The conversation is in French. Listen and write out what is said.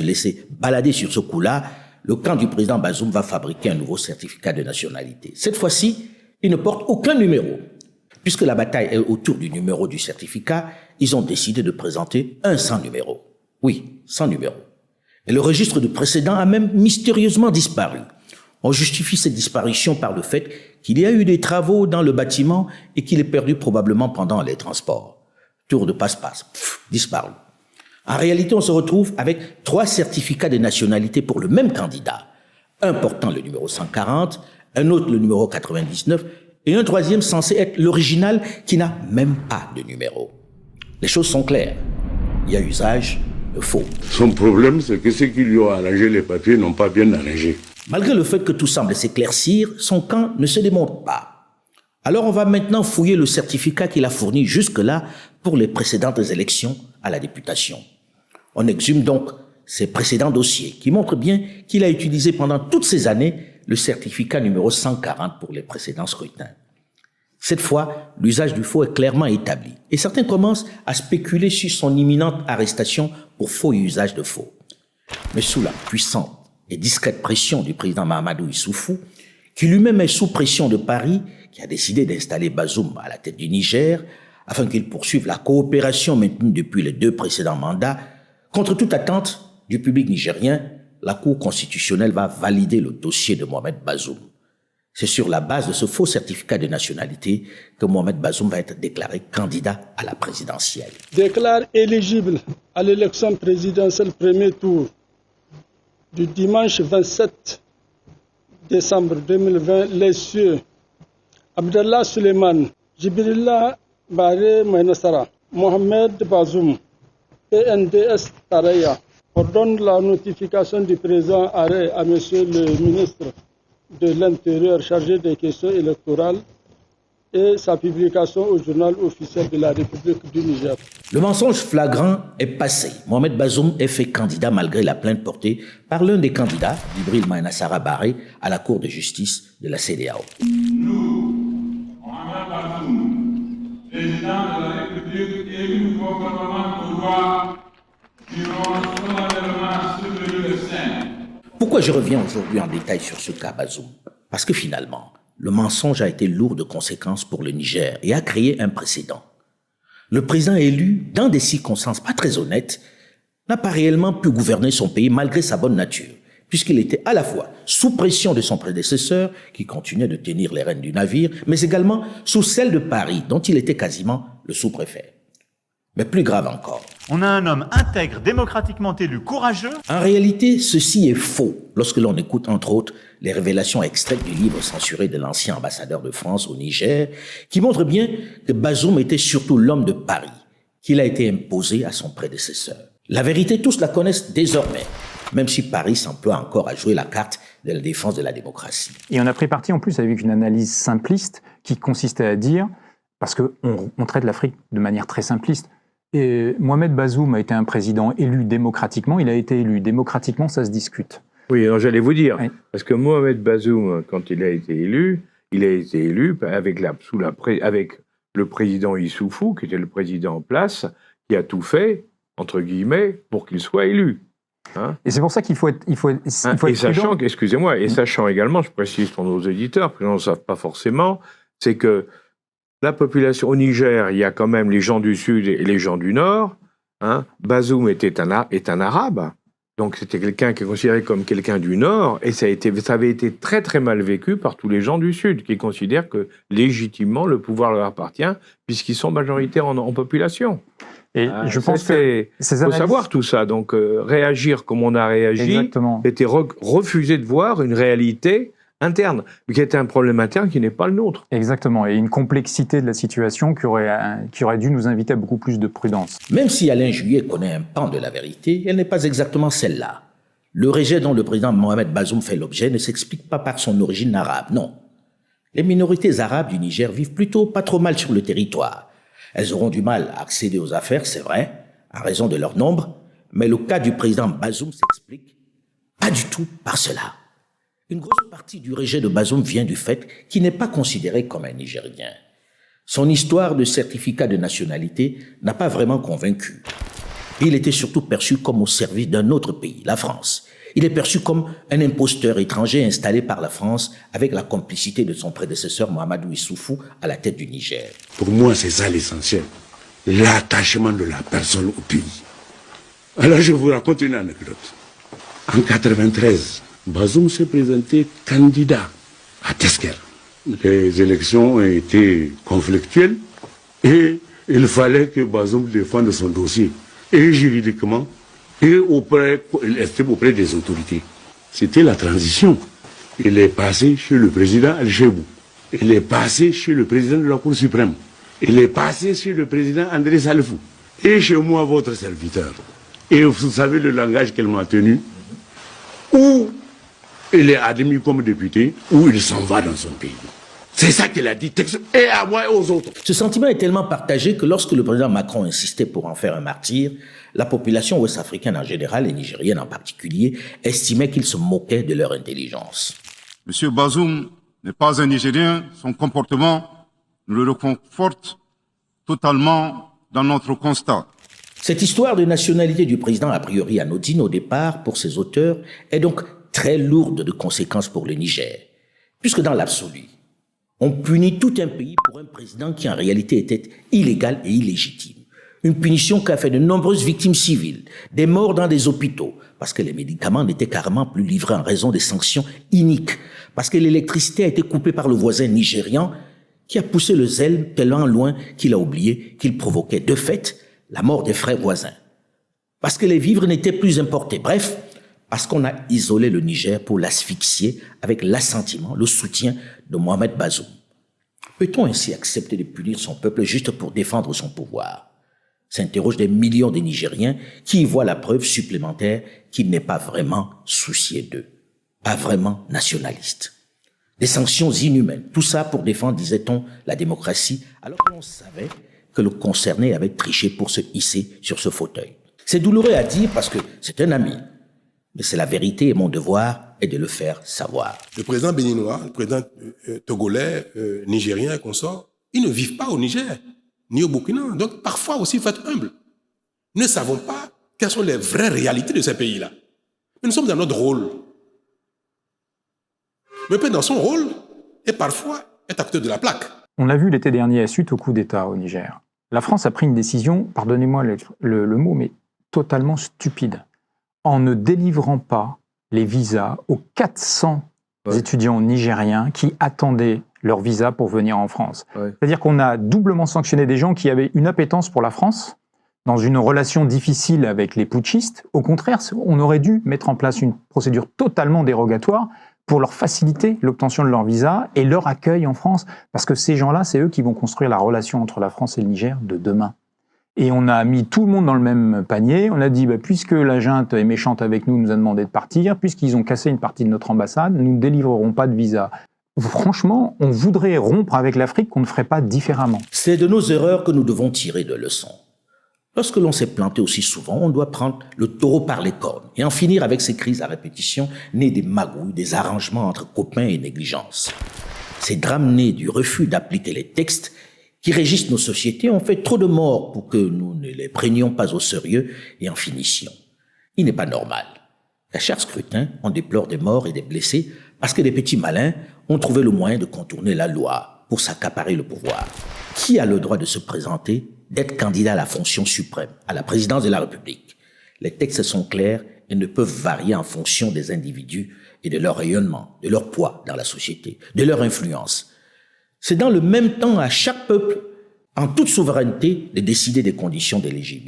laisser balader sur ce coup-là, le camp du président Bazoum va fabriquer un nouveau certificat de nationalité. Cette fois-ci, il ne porte aucun numéro. Puisque la bataille est autour du numéro du certificat, ils ont décidé de présenter un sans numéro. Oui, sans numéro. Et le registre de précédent a même mystérieusement disparu. On justifie cette disparition par le fait qu'il y a eu des travaux dans le bâtiment et qu'il est perdu probablement pendant les transports. Tour de passe-passe, disparu. En réalité, on se retrouve avec 3 certificats de nationalité pour le même candidat. Un portant le numéro 140, un autre le numéro 99 et un troisième censé être l'original qui n'a même pas de numéro. Les choses sont claires. Il y a usage de faux. Son problème, c'est que ceux qui lui ont arrangé les papiers n'ont pas bien arrangé. Malgré le fait que tout semble s'éclaircir, son camp ne se démonte pas. Alors on va maintenant fouiller le certificat qu'il a fourni jusque-là pour les précédentes élections à la députation. On exhume donc ses précédents dossiers qui montrent bien qu'il a utilisé pendant toutes ces années le certificat numéro 140 pour les précédents scrutins. Cette fois, l'usage du faux est clairement établi et certains commencent à spéculer sur son imminente arrestation pour faux et usage de faux. Mais sous la puissante et discrète pression du président Mahamadou Issoufou, qui lui-même est sous pression de Paris, qui a décidé d'installer Bazoum à la tête du Niger, afin qu'il poursuive la coopération maintenue depuis les 2 précédents mandats, contre toute attente du public nigérien, la Cour constitutionnelle va valider le dossier de Mohamed Bazoum. C'est sur la base de ce faux certificat de nationalité que Mohamed Bazoum va être déclaré candidat à la présidentielle. Déclare éligible à l'élection présidentielle premier tour du dimanche 27 décembre 2020 les cieux Abdallah Suleiman, Jibrila Baré Mainassara, Mohamed Bazoum, PNDS Taraya, ordonne la notification du président Arrêt à monsieur le ministre de l'Intérieur chargé des questions électorales et sa publication au journal officiel de la République du Niger. Le mensonge flagrant est passé. Mohamed Bazoum est fait candidat malgré la plainte portée par l'un des candidats, Jibril Mainassara Baré, à la Cour de justice de la CEDEAO. Nous, Mohamed Bazoum, président de la République élu conformément aux lois, jurons solennellement sur le Saint. Pourquoi je reviens aujourd'hui en détail sur ce cas Bazoum? Parce que finalement, le mensonge a été lourd de conséquences pour le Niger et a créé un précédent. Le président élu, dans des circonstances pas très honnêtes, n'a pas réellement pu gouverner son pays malgré sa bonne nature, puisqu'il était à la fois sous pression de son prédécesseur, qui continuait de tenir les rênes du navire, mais également sous celle de Paris, dont il était quasiment le sous-préfet. Mais plus grave encore. On a un homme intègre, démocratiquement élu, courageux. En réalité, ceci est faux lorsque l'on écoute entre autres les révélations extraites du livre censuré de l'ancien ambassadeur de France au Niger, qui montre bien que Bazoum était surtout l'homme de Paris, qu'il a été imposé à son prédécesseur. La vérité, tous la connaissent désormais, même si Paris s'emploie encore à jouer la carte de la défense de la démocratie. Et on a pris parti en plus avec une analyse simpliste qui consistait à dire, parce qu'on traite l'Afrique de manière très simpliste, et Mohamed Bazoum a été un président élu démocratiquement. Il a été élu démocratiquement, ça se discute. Oui, alors j'allais vous dire, oui. Parce que Mohamed Bazoum, quand il a été élu avec le président Issoufou, qui était le président en place, qui a tout fait, entre guillemets, pour qu'il soit élu. Hein, et c'est pour ça qu'il faut être sachant, excusez-moi, et sachant également, je précise pour nos auditeurs, parce qu'ils ne savent pas forcément, c'est que la population au Niger, il y a quand même les gens du Sud et les gens du Nord. Hein. Bazoum est un Arabe, donc c'était quelqu'un qui est considéré comme quelqu'un du Nord, et ça avait été très très mal vécu par tous les gens du Sud, qui considèrent que légitimement le pouvoir leur appartient, puisqu'ils sont majoritaires en population. Et je pense que faut savoir tout ça. Donc réagir comme on a réagi, c'était refuser de voir une réalité interne, mais qui était un problème interne qui n'est pas le nôtre. Exactement, et une complexité de la situation qui aurait dû nous inviter à beaucoup plus de prudence. Même si Alain Juillet connaît un pan de la vérité, elle n'est pas exactement celle-là. Le rejet dont le président Mohamed Bazoum fait l'objet ne s'explique pas par son origine arabe, non. Les minorités arabes du Niger vivent plutôt pas trop mal sur le territoire. Elles auront du mal à accéder aux affaires, c'est vrai, à raison de leur nombre, mais le cas du président Bazoum s'explique pas du tout par cela. Une grosse partie du rejet de Bazoum vient du fait qu'il n'est pas considéré comme un Nigérien. Son histoire de certificat de nationalité n'a pas vraiment convaincu. Et il était surtout perçu comme au service d'un autre pays, la France. Il est perçu comme un imposteur étranger installé par la France avec la complicité de son prédécesseur Mahamadou Issoufou à la tête du Niger. Pour moi, c'est ça l'essentiel. L'attachement de la personne au pays. Alors, je vous raconte une anecdote. En 1993, Bazoum s'est présenté candidat à Tesker. Les élections ont été conflictuelles et il fallait que Bazoum défende son dossier, et juridiquement, et auprès des autorités. C'était la transition. Il est passé chez le président Al-Chebou. Il est passé chez le président de la Cour suprême. Il est passé chez le président André Salfou. Et chez moi, votre serviteur. Et vous savez le langage qu'elle m'a tenu. Ou il est admis comme député, ou il s'en va dans son pays. C'est ça qu'il a dit, et à moi et aux autres. Ce sentiment est tellement partagé que lorsque le président Macron insistait pour en faire un martyr, la population ouest-africaine en général et nigérienne en particulier estimait qu'il se moquait de leur intelligence. Monsieur Bazoum n'est pas un Nigérien, son comportement nous le reconforte totalement dans notre constat. Cette histoire de nationalité du président, a priori anodine au départ pour ses auteurs, est donc très lourde de conséquences pour le Niger, puisque dans l'absolu, on punit tout un pays pour un président qui en réalité était illégal et illégitime. Une punition qui a fait de nombreuses victimes civiles, des morts dans des hôpitaux, parce que les médicaments n'étaient carrément plus livrés en raison des sanctions iniques, parce que l'électricité a été coupée par le voisin nigérian qui a poussé le zèle tellement loin qu'il a oublié qu'il provoquait de fait la mort des frères voisins. Parce que les vivres n'étaient plus importés. Bref, parce qu'on a isolé le Niger pour l'asphyxier avec l'assentiment, le soutien de Mohamed Bazoum. Peut-on ainsi accepter de punir son peuple juste pour défendre son pouvoir? S'interrogent des millions de Nigériens qui y voient la preuve supplémentaire qu'il n'est pas vraiment soucié d'eux, pas vraiment nationaliste. Des sanctions inhumaines, tout ça pour défendre, disait-on, la démocratie, alors que l'on savait que le concerné avait triché pour se hisser sur ce fauteuil. C'est douloureux à dire parce que c'est un ami, mais c'est la vérité et mon devoir est de le faire savoir. Le président béninois, le président togolais, nigérien et consorts, ils ne vivent pas au Niger, ni au Burkina. Donc parfois aussi, il faut être humble. Nous ne savons pas quelles sont les vraies réalités de ces pays-là. Mais nous sommes dans notre rôle. Mais peut-être dans son rôle, et parfois est acteur de la plaque. On l'a vu l'été dernier, suite au coup d'État au Niger. La France a pris une décision, pardonnez-moi le mot, mais totalement stupide, en ne délivrant pas les visas aux 400 étudiants nigériens qui attendaient leur visa pour venir en France. C'est-à-dire qu'on a doublement sanctionné des gens qui avaient une appétence pour la France, dans une relation difficile avec les putschistes. Au contraire, on aurait dû mettre en place une procédure totalement dérogatoire pour leur faciliter l'obtention de leur visa et leur accueil en France. Parce que ces gens-là, c'est eux qui vont construire la relation entre la France et le Niger de demain. Et on a mis tout le monde dans le même panier. On a dit, puisque la junte est méchante avec nous, nous a demandé de partir, puisqu'ils ont cassé une partie de notre ambassade, nous ne délivrerons pas de visa. Franchement, on voudrait rompre avec l'Afrique qu'on ne ferait pas différemment. C'est de nos erreurs que nous devons tirer de leçons. Lorsque l'on s'est planté aussi souvent, on doit prendre le taureau par les cornes et en finir avec ces crises à répétition nées des magouilles, des arrangements entre copains et négligence. Ces drames nés du refus d'appliquer les textes qui régissent nos sociétés ont fait trop de morts pour que nous ne les prenions pas au sérieux et en finissions. Il n'est pas normal. À chaque scrutin, on déplore des morts et des blessés parce que des petits malins ont trouvé le moyen de contourner la loi pour s'accaparer le pouvoir. Qui a le droit de se présenter, d'être candidat à la fonction suprême, à la présidence de la République? Les textes sont clairs et ne peuvent varier en fonction des individus et de leur rayonnement, de leur poids dans la société, de leur influence. C'est dans le même temps à chaque peuple, en toute souveraineté, de décider des conditions d'éligibilité.